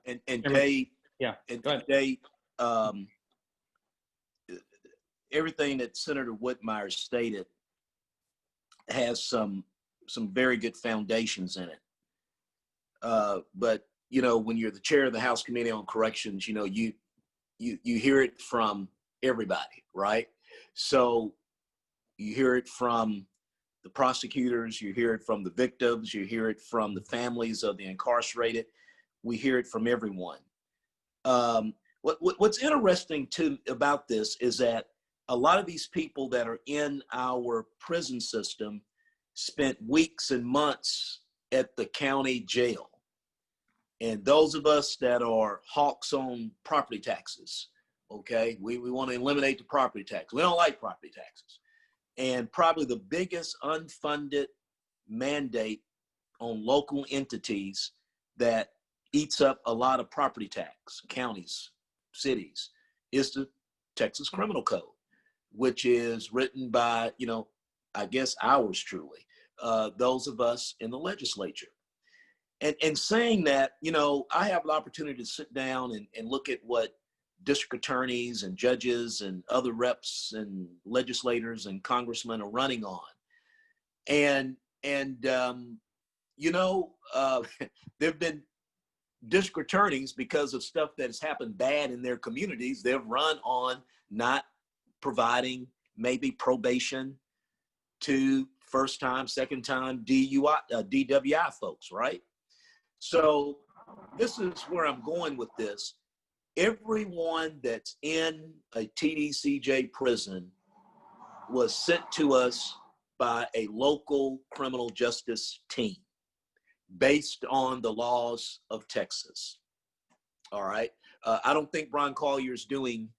And Dave, yeah, and go ahead. Dave, everything that Senator Whitmire stated has some very good foundations in it. But you know, when you're the chair of the House Committee on Corrections, you know, you hear it from everybody, right? So you hear it from the prosecutors, you hear it from the victims, you hear it from the families of the incarcerated. We hear it from everyone. What's interesting too about this is that a lot of these people that are in our prison system spent weeks and months at the county jail. And those of us that are hawks on property taxes, okay, we want to eliminate the property tax. We don't like property taxes. And probably the biggest unfunded mandate on local entities that eats up a lot of property tax, counties, cities, is the Texas Criminal Code, which is written by, you know, I guess ours truly, those of us in the legislature. And saying that, you know, I have the opportunity to sit down and look at what district attorneys and judges and other reps and legislators and congressmen are running on. And you know, there've been district attorneys, because of stuff that has happened bad in their communities, they've run on not providing maybe probation to first time, second time DWI folks, right? So this is where I'm going with this. Everyone that's in a TDCJ prison was sent to us by a local criminal justice team based on the laws of Texas. All right. I don't think Brian Collier is doing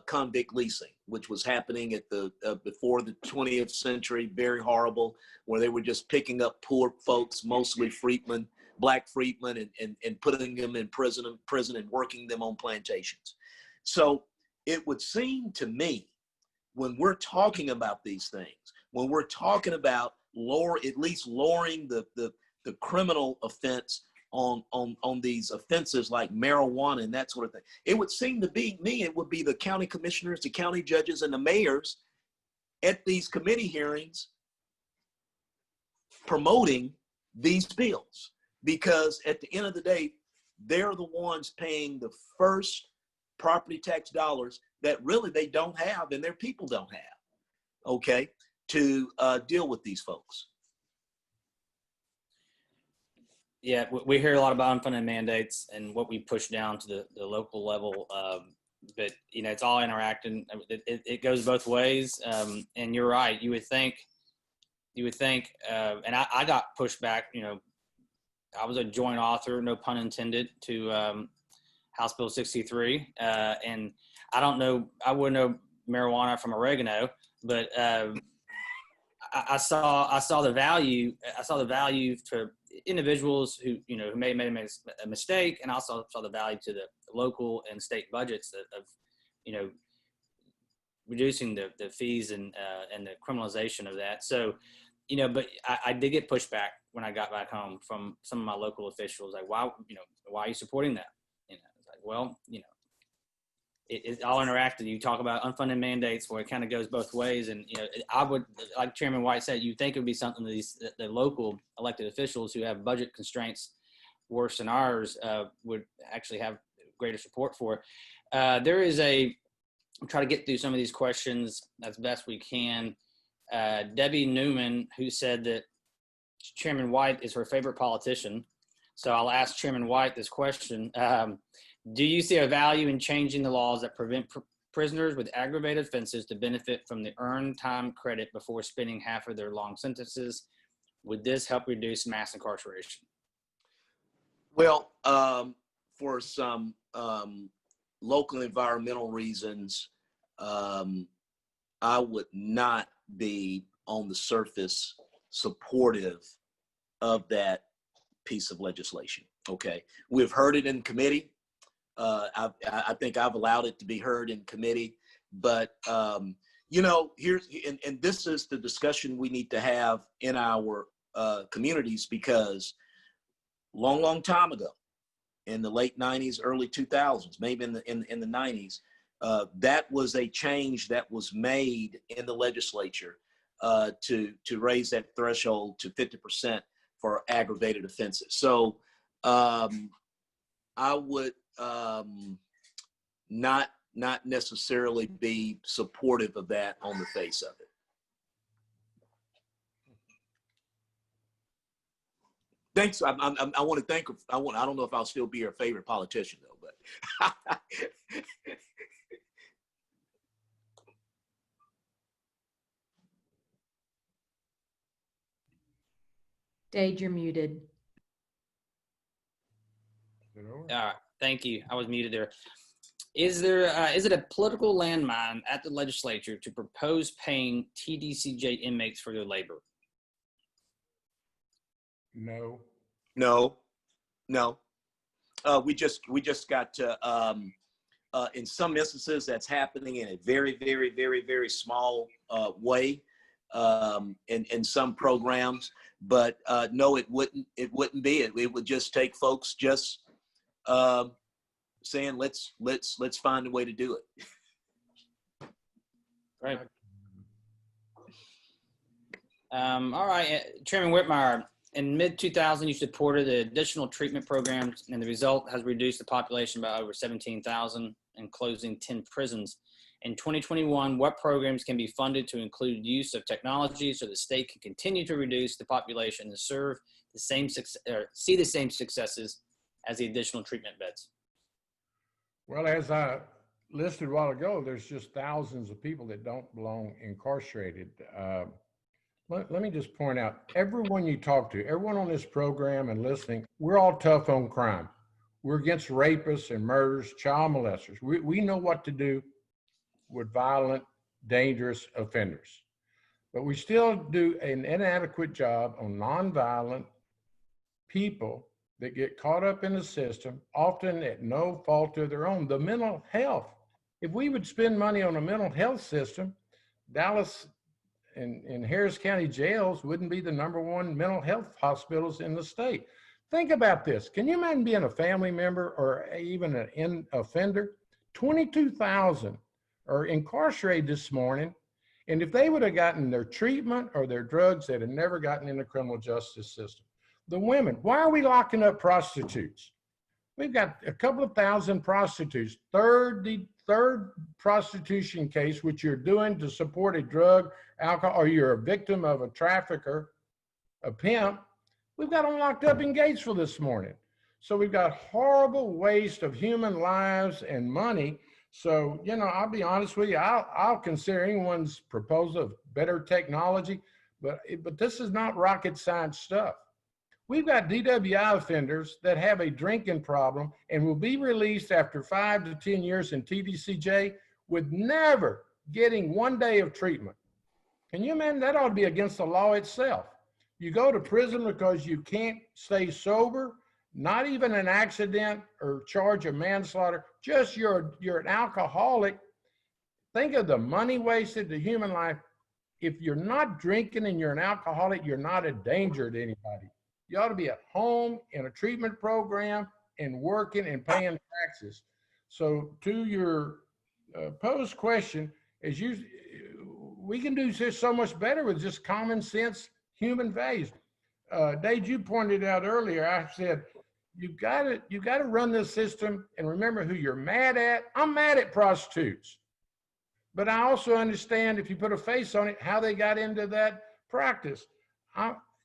convict leasing, which was happening at the before the 20th century, very horrible, where they were just picking up poor folks, mostly freedmen, black freedmen, and putting them in prison and working them on plantations. So it would seem to me, when we're talking about these things, when we're talking about at least lowering the criminal offense on these offenses like marijuana and that sort of thing, it would seem to be me, it would be the county commissioners, the county judges, and the mayors at these committee hearings promoting these bills. Because at the end of the day, they're the ones paying the first property tax dollars that really they don't have and their people don't have, okay, to deal with these folks. Yeah, we hear a lot about unfunded mandates and what we push down to the local level. But, you know, it's all interacting. It goes both ways. And you're right. You would think, and I got pushed back, you know, I was a joint author, no pun intended, to House Bill 63. And I don't know, I wouldn't know marijuana from oregano, but I saw the value. I saw the value to individuals who, you know, who may have made a mistake, and also saw the value to the local and state budgets of you know, reducing the fees and the criminalization of that. So, you know, but I did get pushback when I got back home from some of my local officials, like, why are you supporting that? It's like, well, it's all interactive. You talk about unfunded mandates where it kind of goes both ways. And, I would, like Chairman White said, you think it would be something that the local elected officials who have budget constraints worse than ours would actually have greater support for. I'll try to get through some of these questions as best we can. Debbie Newman, who said that Chairman White is her favorite politician. So I'll ask Chairman White this question. Do you see a value in changing the laws that prevent prisoners with aggravated offenses to benefit from the earned time credit before spending half of their long sentences? Would this help reduce mass incarceration? Well, for some local environmental reasons, I would not be on the surface supportive of that piece of legislation. Okay, we've heard it in committee. I think I've allowed it to be heard in committee, but here's and this is the discussion we need to have in our communities, because long time ago, in the late 90s, early 2000s, maybe in the 90s, that was a change that was made in the legislature to raise that threshold to 50% for aggravated offenses. So I would not necessarily be supportive of that on the face of it. Thanks. I want to thank. I don't know if I'll still be her favorite politician though, but. Dade, you're muted. All right, thank you. I was muted there. Is it a political landmine at the legislature to propose paying TDCJ inmates for their labor? No. We just got to, in some instances that's happening in a very, very, very, very small way in some programs, but no, it wouldn't be it. It would just take folks just saying, let's find a way to do it. Right. All right, Chairman Whitmire, in mid-2000, you supported the additional treatment programs, and the result has reduced the population by over 17,000 and closing 10 prisons. In 2021, what programs can be funded to include use of technology so the state can continue to reduce the population and see the same successes as the additional treatment beds? Well, as I listed a while ago, there's just thousands of people that don't belong incarcerated. Let me just point out, everyone you talk to, everyone on this program and listening, we're all tough on crime. We're against rapists and murderers, child molesters. We know what to do with violent, dangerous offenders. But we still do an inadequate job on nonviolent people that get caught up in the system, often at no fault of their own. The mental health. If we would spend money on a mental health system, Dallas and Harris County jails wouldn't be the #1 mental health hospitals in the state. Think about this. Can you imagine being a family member or even an offender? 22,000 are incarcerated this morning. And if they would have gotten their treatment or their drugs, they'd have never gotten in the criminal justice system. The women, why are we locking up prostitutes? We've got a couple of thousand prostitutes, third prostitution case, which you're doing to support a drug, alcohol, or you're a victim of a trafficker, a pimp. We've got them locked up in Gatesville this morning. So we've got horrible waste of human lives and money. So, I'll be honest with you, I'll consider anyone's proposal of better technology, but this is not rocket science stuff. We've got DWI offenders that have a drinking problem and will be released after 5 to 10 years in TDCJ with never getting 1 day of treatment. Can you imagine? That ought to be against the law itself. You go to prison because you can't stay sober, not even an accident or charge of manslaughter, just you're an alcoholic. Think of the money wasted, the human life. If you're not drinking and you're an alcoholic, you're not a danger to anybody. You ought to be at home in a treatment program and working and paying taxes. So to your posed question, we can do this so much better with just common sense human values. Dave, you pointed out earlier, I said, you gotta run this system and remember who you're mad at. I'm mad at prostitutes, but I also understand, if you put a face on it, how they got into that practice.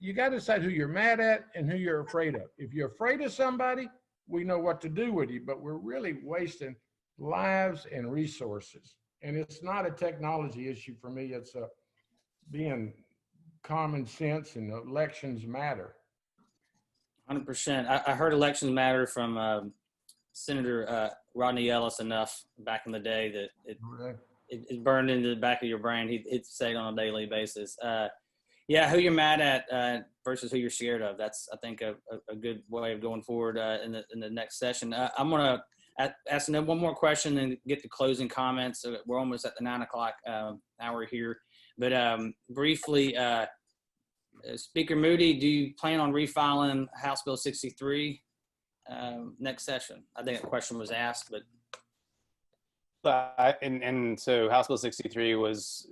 You got to decide who you're mad at and who you're afraid of. If you're afraid of somebody, we know what to do with you, but we're really wasting lives and resources. And it's not a technology issue for me. It's being common sense, and elections matter. 100%. I heard elections matter from Senator Rodney Ellis enough back in the day that it burned into the back of your brain. He'd say it on a daily basis. Yeah, who you're mad at versus who you're scared of. That's, I think, a good way of going forward in the next session. I'm going to ask one more question and get the closing comments. We're almost at the 9 o'clock hour here. But briefly, Speaker Moody, do you plan on refiling House Bill 63 next session? I think that question was asked, but. And so House Bill 63 is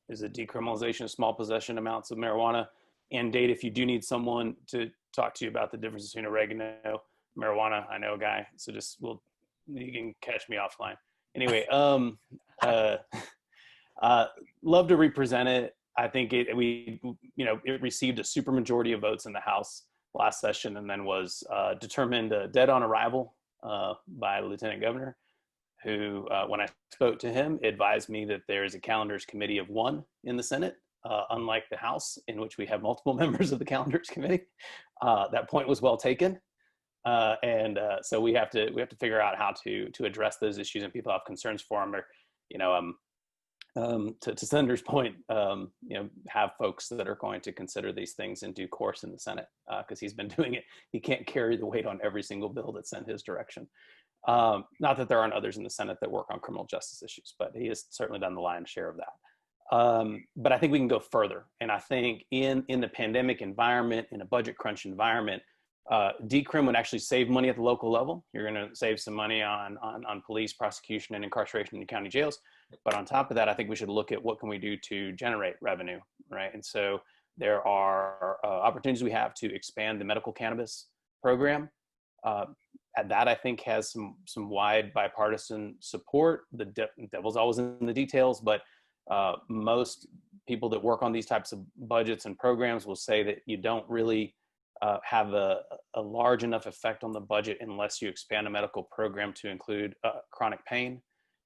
a decriminalization of small possession amounts of marijuana. And Dave, if you do need someone to talk to you about the difference between oregano, marijuana, I know a guy, so you can catch me offline. Anyway, love to represent it. I think it received a supermajority of votes in the House last session, and then was determined dead on arrival by the Lieutenant Governor, who, when I spoke to him, advised me that there is a calendars committee of 1 in the Senate, unlike the House, in which we have multiple members of the calendars committee. That point was well taken, and so we have to figure out how to address those issues, and people have concerns for them, or to Senator's point, have folks that are going to consider these things in due course in the Senate, because he's been doing it. He can't carry the weight on every single bill that's sent his direction. Not that there aren't others in the Senate that work on criminal justice issues, but he has certainly done the lion's share of that. But I think we can go further. And I think in the pandemic environment, in a budget crunch environment, decrim would actually save money at the local level. You're going to save some money on police, prosecution, and incarceration in the county jails. But on top of that, I think we should look at what can we do to generate revenue, right? And so there are opportunities we have to expand the medical cannabis program. That I think has some wide bipartisan support. The devil's always in the details, but most people that work on these types of budgets and programs will say that you don't really have a large enough effect on the budget unless you expand a medical program to include chronic pain.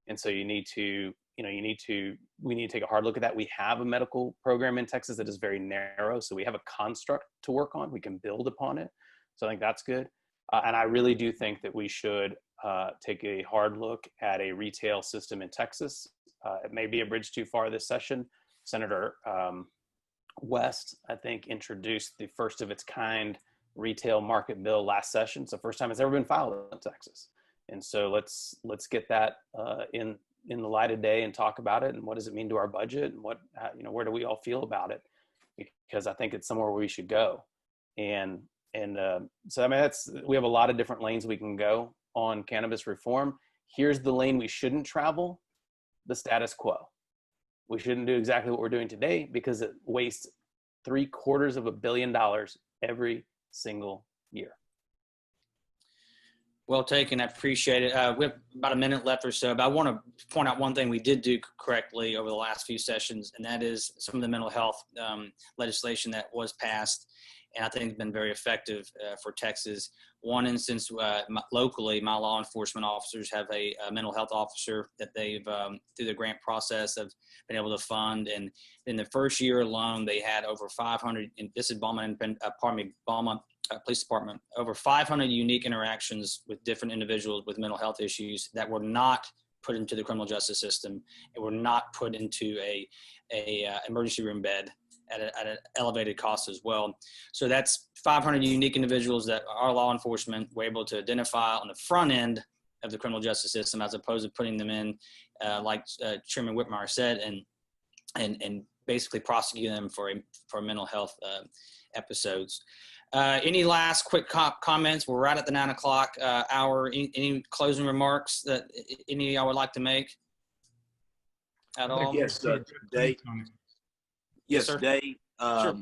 And so we need to take a hard look at that. We have a medical program in Texas that is very narrow, so we have a construct to work on. We can build upon it. So I think that's good. And I really do think that we should take a hard look at a retail system in Texas. It may be a bridge too far this session. Senator West, I think, introduced the first of its kind retail market bill last session. It's the first time it's ever been filed in Texas. And so let's get that in the light of day and talk about it. And what does it mean to our budget? And where do we all feel about it? Because I think it's somewhere where we should go. And so, I mean, we have a lot of different lanes we can go on cannabis reform. Here's the lane we shouldn't travel: the status quo. We shouldn't do exactly what we're doing today, because it wastes $750 million every single year. Well taken. I appreciate it. We have about a minute left or so, but I want to point out one thing we did do correctly over the last few sessions, and that is some of the mental health legislation that was passed, and I think it's been very effective for Texas. One instance, locally, my law enforcement officers have a mental health officer that they've, through the grant process, have been able to fund. And in the first year alone, they had over 500, and this is Beaumont Police Department, over 500 unique interactions with different individuals with mental health issues that were not put into the criminal justice system and were not put into a emergency room bed at an elevated cost as well. So that's 500 unique individuals that our law enforcement were able to identify on the front end of the criminal justice system, as opposed to putting them in, like Chairman Whitmire said, and basically prosecuting them for mental health episodes. Any last quick comments? We're right at the 9 o'clock hour. Any closing remarks that any of y'all would like to make at all? Yes, Dave. Yes, sir. Dave. Sure.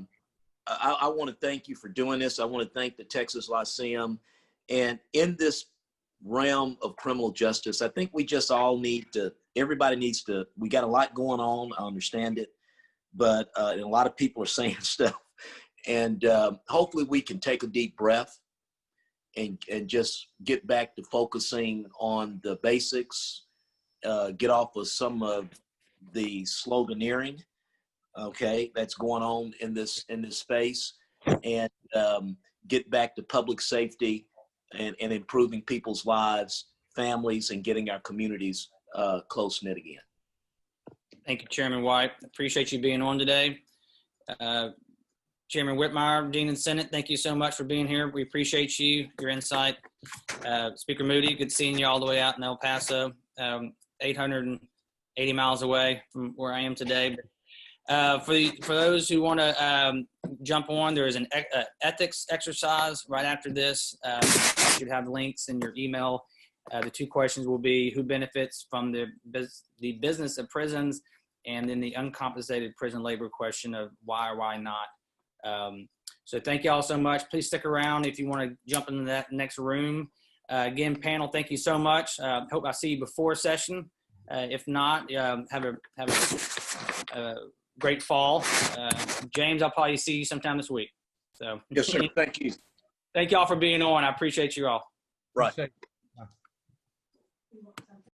I want to thank you for doing this. I want to thank the Texas Lyceum. And in this realm of criminal justice, I think we just all need to, everybody needs to, we got a lot going on. I understand it, but and a lot of people are saying stuff. And hopefully we can take a deep breath and just get back to focusing on the basics, get off of some of the sloganeering, okay, that's going on in this space, and get back to public safety and improving people's lives, families, and getting our communities close-knit again. Thank you, Chairman White. Appreciate you being on today. Chairman Whitmire, Dean and Senate, thank you so much for being here. We appreciate you, your insight. Speaker Moody, good seeing you all the way out in El Paso, 880 miles away from where I am today. For those who want to jump on, there is an ethics exercise right after this. You should have links in your email. The 2 questions will be who benefits from the business of prisons, and then the uncompensated prison labor question of why or why not. So thank you all so much. Please stick around if you want to jump into that next room. Again, panel, thank you so much. Hope I see you before session. If not, have a great fall. James, I'll probably see you sometime this week. So Yes, sir. Thank you. Thank you all for being on. I appreciate you all. Right.